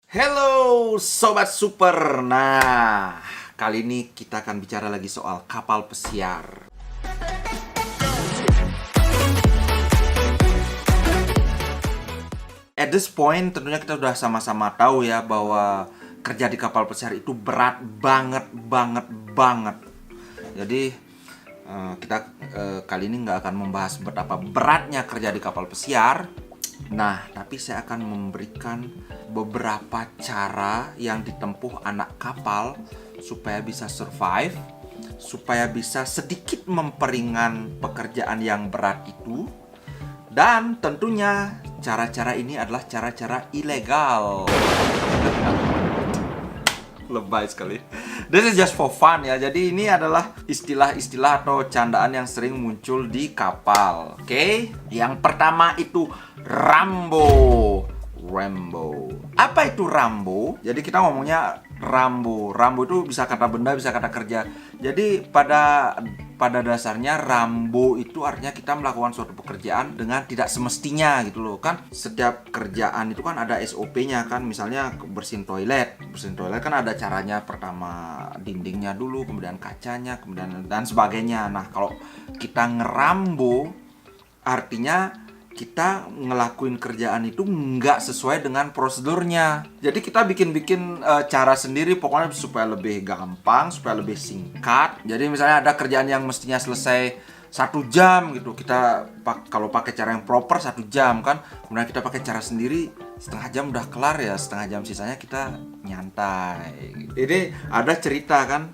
Hello Sobat Super. Nah, kali ini kita akan bicara lagi soal kapal pesiar. At this point tentunya kita sudah sama-sama tahu ya bahwa kerja di kapal pesiar itu berat banget. Jadi kali ini nggak akan membahas betapa beratnya kerja di kapal pesiar. Nah, tapi saya akan memberikan beberapa cara yang ditempuh anak kapal supaya bisa survive, supaya bisa sedikit memperingan pekerjaan yang berat itu. Dan tentunya cara-cara ini adalah cara-cara ilegal. Lebay sekali. This is just for fun ya. Jadi ini adalah istilah-istilah atau candaan yang sering muncul di kapal. Oke? Yang pertama itu Rambo. Apa itu Rambo? Jadi kita ngomongnya Rambo. Rambo itu bisa kata benda, bisa kata kerja. Jadi pada dasarnya Rambo itu artinya kita melakukan suatu pekerjaan dengan tidak semestinya gitu loh. Kan setiap kerjaan itu kan ada SOP-nya kan. Misalnya bersihin toilet. Bersihin toilet kan ada caranya, pertama dindingnya dulu, kemudian kacanya, kemudian dan sebagainya. Nah, kalau kita ngerambo artinya kita ngelakuin kerjaan itu nggak sesuai dengan prosedurnya. Jadi kita bikin cara sendiri pokoknya supaya lebih gampang, supaya lebih singkat. Jadi misalnya ada kerjaan yang mestinya selesai 1 jam gitu, kita kalau pakai cara yang proper 1 jam kan, kemudian kita pakai cara sendiri setengah jam udah kelar ya, setengah jam sisanya kita nyantai. Ini ada cerita kan,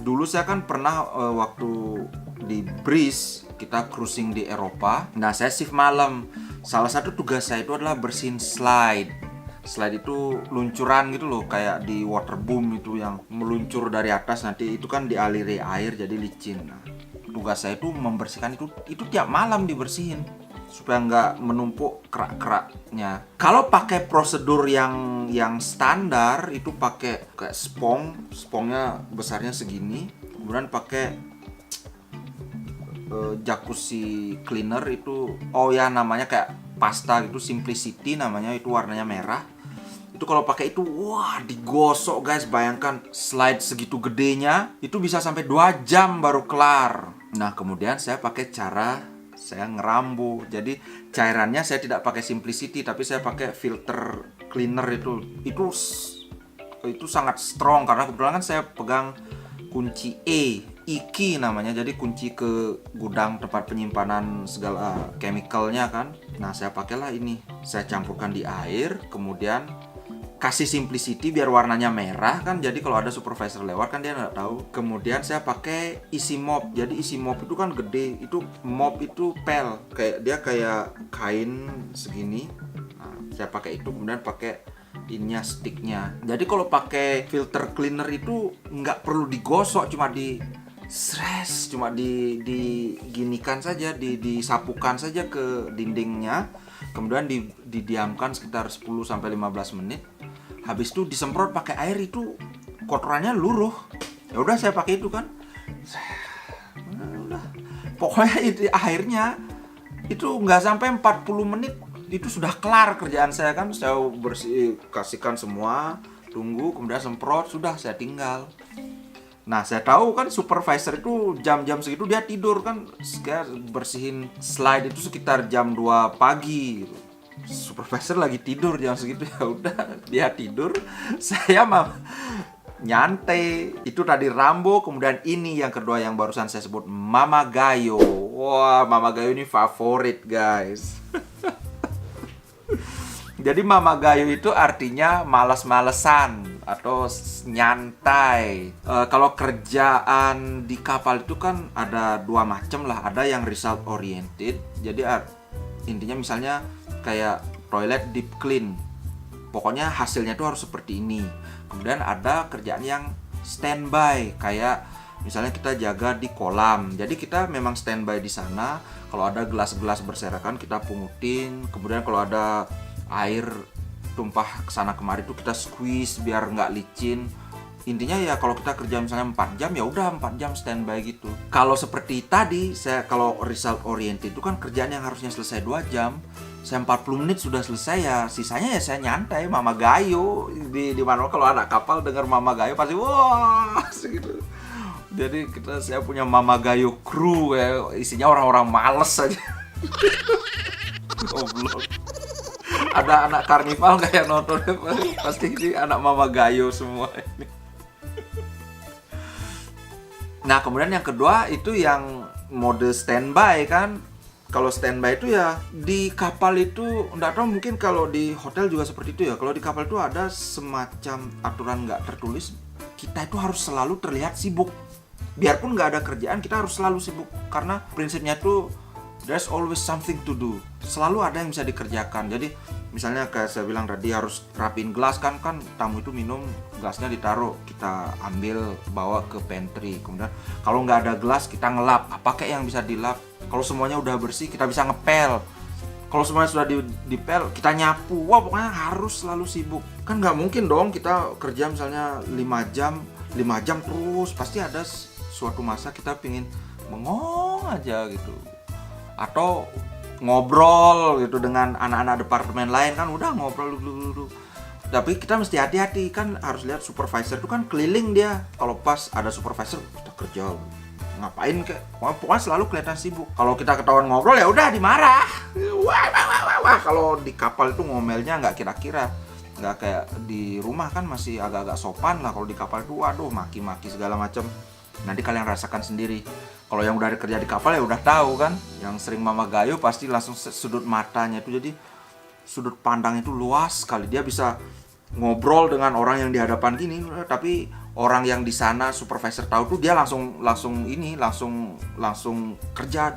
dulu saya kan pernah waktu di Breeze kita cruising di Eropa. Nah, saya shift malam. Salah satu tugas saya itu adalah bersihin slide. Slide itu luncuran gitu loh, kayak di waterboom itu yang meluncur dari atas, nanti itu kan dialiri air jadi licin. Nah, tugas saya itu membersihkan itu tiap malam dibersihin supaya nggak menumpuk kerak-keraknya. Kalau pakai prosedur yang standar itu pakai kayak spongnya besarnya segini, kemudian pakai jacuzzi cleaner itu, namanya kayak pasta gitu, Simplicity namanya, itu warnanya merah. Itu kalau pakai itu, wah, digosok guys. Bayangkan slide segitu gedenya itu bisa sampai 2 jam baru kelar. Nah, kemudian saya pakai cara saya ngerambu. Jadi cairannya saya tidak pakai Simplicity, tapi saya pakai filter cleaner itu sangat strong karena kebetulan kan saya pegang kunci key namanya, jadi kunci ke gudang tempat penyimpanan segala chemicalnya kan. Nah, saya pakailah ini, saya campurkan di air, kemudian kasih Simplicity biar warnanya merah kan, jadi kalau ada supervisor lewat kan dia nggak tahu. Kemudian saya pakai isi mop. Jadi isi mop itu kan gede, itu mop itu pel, kayak kain segini. Nah, saya pakai itu, kemudian pakai ininya, sticknya. Jadi kalau pakai filter cleaner itu nggak perlu digosok, cuma diginikan saja, disapukan saja ke dindingnya, kemudian didiamkan sekitar 10-15 menit. Habis itu disemprot pakai air, itu kotorannya luruh. Ya udah, saya pakai itu kan. Udah. Pokoknya airnya itu nggak sampai 40 menit itu sudah kelar kerjaan saya kan. Saya kasihkan semua, tunggu, kemudian semprot, sudah saya tinggal. Nah, saya tahu kan supervisor itu jam-jam segitu dia tidur kan. Saya bersihin slide itu sekitar jam 2 pagi. Supervisor lagi tidur jam segitu, ya udah dia tidur. Saya mah nyantai. Itu tadi Rambo, kemudian ini yang kedua yang barusan saya sebut, Mamagayo. Wah, Mamagayo ini favorit, guys. Jadi Mamagayo itu artinya malas-malesan atau nyantai. Kalau kerjaan di kapal itu kan ada 2 macam lah. Ada yang result oriented. Jadi intinya misalnya kayak toilet deep clean, pokoknya hasilnya itu harus seperti ini. Kemudian ada kerjaan yang standby, kayak misalnya kita jaga di kolam. Jadi kita memang standby di sana. Kalau ada gelas-gelas berserakan kita pungutin. Kemudian kalau ada air tumpah kesana kemari itu kita squeeze biar nggak licin. Intinya ya kalau kita kerja misalnya 4 jam, ya udah 4 jam standby gitu. Kalau seperti tadi, kalau result oriented itu kan kerjaan yang harusnya selesai 2 jam, saya 40 menit sudah selesai, ya sisanya ya saya nyantai, mama gayo. Di mana kalau anak kapal dengar mama gayo pasti wah segitu. Jadi saya punya mama gayo crew ya, isinya orang-orang males aja. Goblok. Ada anak karnival kayak nonton, pasti ini anak mama gayo semua ini. Nah, kemudian yang kedua itu yang mode standby kan. Kalau standby itu ya di kapal itu, enggak tahu mungkin kalau di hotel juga seperti itu ya. Kalau di kapal itu ada semacam aturan nggak tertulis, kita itu harus selalu terlihat sibuk. Biarpun nggak ada kerjaan, kita harus selalu sibuk. Karena prinsipnya itu there's always something to do. Selalu ada yang bisa dikerjakan. Jadi misalnya kayak saya bilang tadi harus rapiin gelas kan tamu itu minum, gelasnya ditaruh, kita ambil bawa ke pantry. Kemudian kalau nggak ada gelas kita ngelap, apa kayak yang bisa dilap. Kalau semuanya udah bersih kita bisa ngepel. Kalau semuanya sudah dipel kita nyapu. Wah, pokoknya harus selalu sibuk. Kan nggak mungkin dong kita kerja misalnya 5 jam terus. Pasti ada suatu masa kita pingin bengong aja gitu, atau ngobrol gitu dengan anak-anak departemen lain kan, udah ngobrol dulu. Tapi kita mesti hati-hati kan, harus lihat supervisor itu kan keliling dia. Kalau pas ada supervisor kita kerja ngapain kek, pokoknya selalu kelihatan sibuk. Kalau kita ketahuan ngobrol ya udah dimarah. Wah. Kalau di kapal itu ngomelnya nggak kira-kira, nggak kayak di rumah kan masih agak-agak sopan lah. Kalau di kapal itu waduh maki-maki segala macam. Nanti kalian rasakan sendiri. Kalau yang udah kerja di kapal ya udah tahu kan. Yang sering mama gayo pasti langsung sudut matanya itu, jadi sudut pandang itu luas sekali. Dia bisa ngobrol dengan orang yang di hadapan gini, tapi orang yang di sana supervisor tahu tuh dia langsung kerja,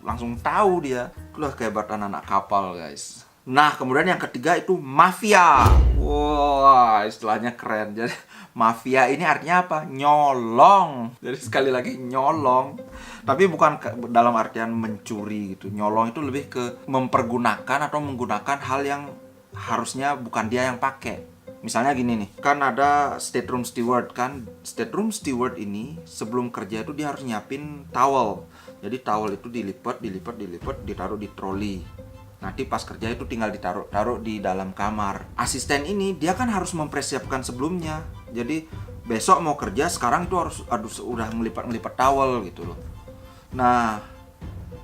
langsung tahu dia. Itulah kehebatan anak kapal, guys. Nah, kemudian yang ketiga itu mafia. Wah, istilahnya keren. Jadi mafia ini artinya apa? Nyolong. Jadi sekali lagi nyolong. Tapi bukan dalam artian mencuri gitu. Nyolong itu lebih ke mempergunakan atau menggunakan hal yang harusnya bukan dia yang pakai. Misalnya gini nih, kan ada stateroom steward kan. Stateroom steward ini sebelum kerja itu dia harus nyiapin towel. Jadi towel itu dilipat, ditaruh di troli. Nanti pas kerja itu tinggal taruh di dalam kamar. Asisten ini dia kan harus mempersiapkan sebelumnya. Jadi besok mau kerja, sekarang itu harus udah ngelipat towel gitu loh. Nah,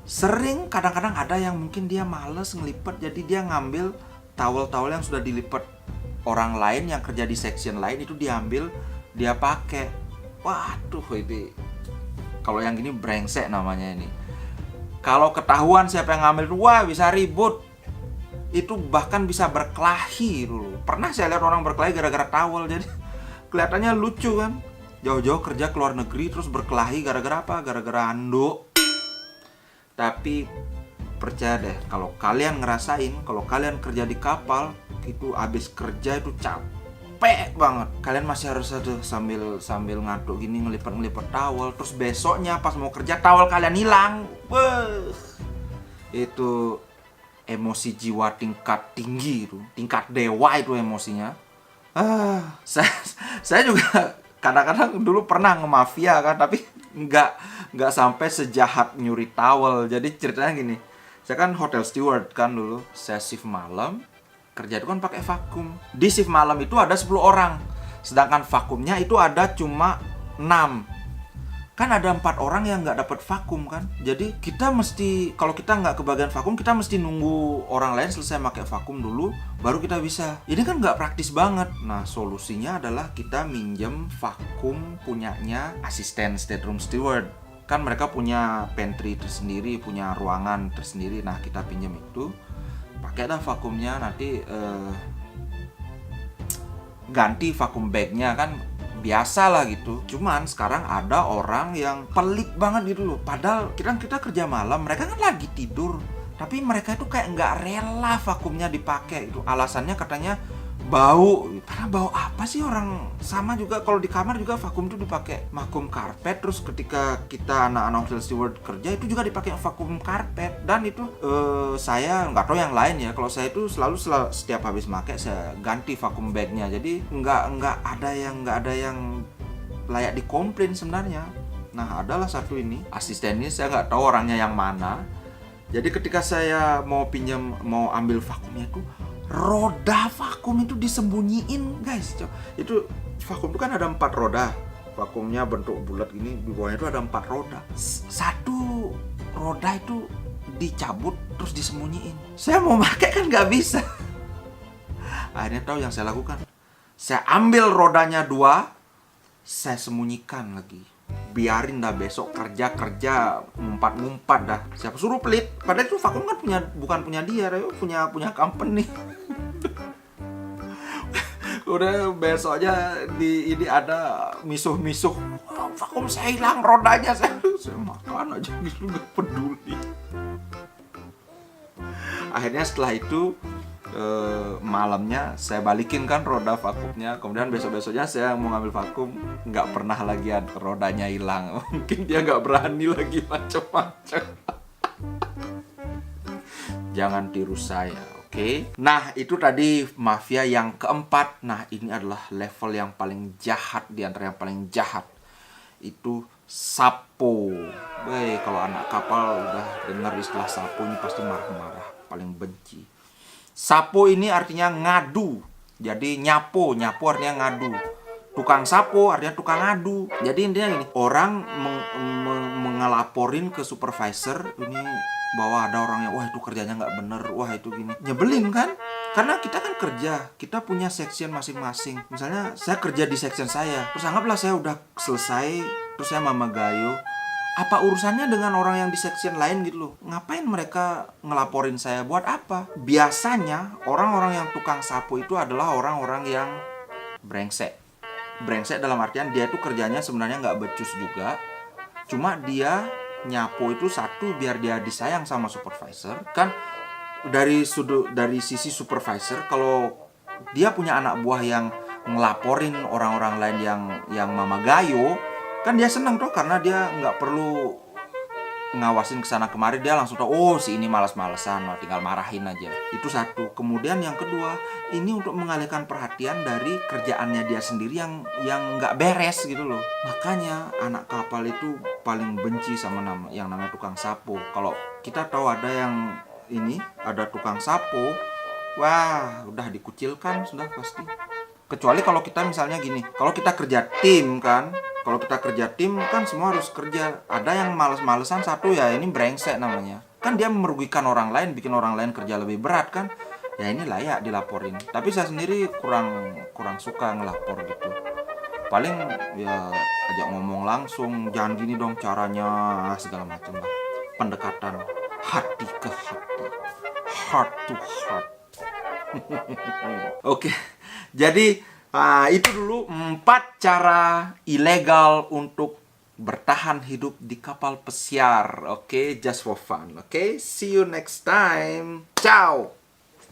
sering kadang-kadang ada yang mungkin dia males ngelipat, jadi dia ngambil towel-towel yang sudah dilipat orang lain yang kerja di section lain, itu diambil, dia pakai. Waduh, ini kalau yang gini brengsek namanya ini. Kalau ketahuan siapa yang ngambil, wah bisa ribut. Itu bahkan bisa berkelahi dulu. Pernah saya lihat orang berkelahi gara-gara towel. Jadi kelihatannya lucu kan. Jauh-jauh kerja ke luar negeri terus berkelahi gara-gara apa? Gara-gara handuk. Tapi percaya deh, kalau kalian ngerasain, kalau kalian kerja di kapal, itu habis kerja itu capek banget. Kalian masih harus sambil ngantuk gini ngelipat towel. Terus besoknya pas mau kerja towel kalian hilang. Itu emosi jiwa tingkat tinggi itu, tingkat dewa itu emosinya. Saya juga kadang-kadang dulu pernah nge-mafia kan, tapi nggak sampai sejahat nyuri towel. Jadi ceritanya gini, saya kan hotel steward kan dulu, saya shift malam. Kerja itu kan pakai vakum. Di shift malam itu ada 10 orang. Sedangkan vakumnya itu ada cuma 6. Kan ada 4 orang yang nggak dapat vakum kan. Jadi kita mesti, kalau kita nggak kebagian vakum, kita mesti nunggu orang lain selesai pakai vakum dulu, baru kita bisa. Ini kan nggak praktis banget. Nah, solusinya adalah kita minjem vakum punyanya asisten stateroom steward. Kan mereka punya pantry tersendiri, punya ruangan tersendiri. Nah, kita pinjam itu. Pakailah vakumnya, nanti ganti vakum bagnya kan biasa lah gitu. Cuman sekarang ada orang yang pelit banget gitu loh. Padahal kita kerja malam, mereka kan lagi tidur, tapi mereka itu kayak nggak rela vakumnya dipakai. Itu alasannya katanya bau. Karena bau apa sih orang? Sama juga kalau di kamar juga vakum itu dipakai vakum karpet. Terus ketika kita anak-anak hotel steward kerja itu juga dipakai vakum karpet. Dan itu saya nggak tahu yang lain ya. Kalau saya itu selalu setiap habis pakai saya ganti vakum bagnya. Jadi nggak ada yang layak dikomplain sebenarnya. Nah, adalah satu ini asisten ini, saya nggak tahu orangnya yang mana. Jadi ketika saya mau ambil vakumnya itu, roda vakum itu disembunyiin, guys. Itu vakum itu kan ada 4 roda. Vakumnya bentuk bulat gini, di bawahnya itu ada 4 roda. Satu roda itu dicabut terus disembunyiin. Saya mau pakai kan nggak bisa. Akhirnya tahu yang saya lakukan. Saya ambil rodanya 2, saya sembunyikan lagi. Biarin dah besok kerja ngumpat dah. Siapa suruh pelit? Padahal itu vakum kan bukan punya dia, punya company. Udah besoknya ini ada misuh-misuh. Vakum saya hilang rodanya, saya makan aja gitu, nggak peduli. Akhirnya setelah itu malamnya saya balikin kan roda vakumnya. Kemudian besok-besoknya saya mau ngambil vakum, nggak pernah lagi ada rodanya hilang. Mungkin dia nggak berani lagi macam-macam. Jangan tiru saya, oke? Nah, itu tadi mafia yang keempat. Nah, ini adalah level yang paling jahat, di antara yang paling jahat. Itu sapo. Kalau anak kapal udah dengar istilah sapo ini pasti marah-marah, paling benci. Sapo ini artinya ngadu. Jadi nyapo artinya ngadu. Tukang sapo artinya tukang ngadu. Jadi intinya gini, orang mengelaporin ke supervisor ini bahwa ada orangnya, wah itu kerjanya nggak bener, wah itu gini. Nyebelin kan? Karena kita kan kerja, kita punya section masing-masing. Misalnya saya kerja di section saya, terus anggaplah saya udah selesai, terus saya mama gayo. Apa urusannya dengan orang yang di section lain gitu loh? Ngapain mereka ngelaporin saya? Buat apa? Biasanya orang-orang yang tukang sapu itu adalah orang-orang yang brengsek. Brengsek dalam artian dia itu kerjanya sebenarnya nggak becus juga. Cuma dia nyapu itu satu biar dia disayang sama supervisor. Kan dari sisi supervisor, kalau dia punya anak buah yang ngelaporin orang-orang lain yang mama gayo, kan dia seneng tuh, karena dia nggak perlu ngawasin kesana kemari, dia langsung tahu, oh si ini malas-malesan, tinggal marahin aja. Itu satu. Kemudian yang kedua, ini untuk mengalihkan perhatian dari kerjaannya dia sendiri yang nggak beres gitu loh. Makanya anak kapal itu paling benci sama yang namanya tukang sapu. Kalau kita tahu ada tukang sapu, wah udah dikucilkan sudah pasti. Kecuali kalau kita misalnya gini, kalau kita kerja tim kan, semua harus kerja. Ada yang males-malesan satu, ya ini brengsek namanya. Kan dia merugikan orang lain, bikin orang lain kerja lebih berat kan. Ya ini layak dilaporin. Tapi saya sendiri kurang suka ngelapor gitu. Paling ya ajak ngomong langsung, jangan gini dong caranya, segala macam lah. Pendekatan hati ke hati, heart to heart. Oke. Jadi itu dulu 4 cara ilegal untuk bertahan hidup di kapal pesiar. Oke, just for fun. Oke, see you next time. Ciao.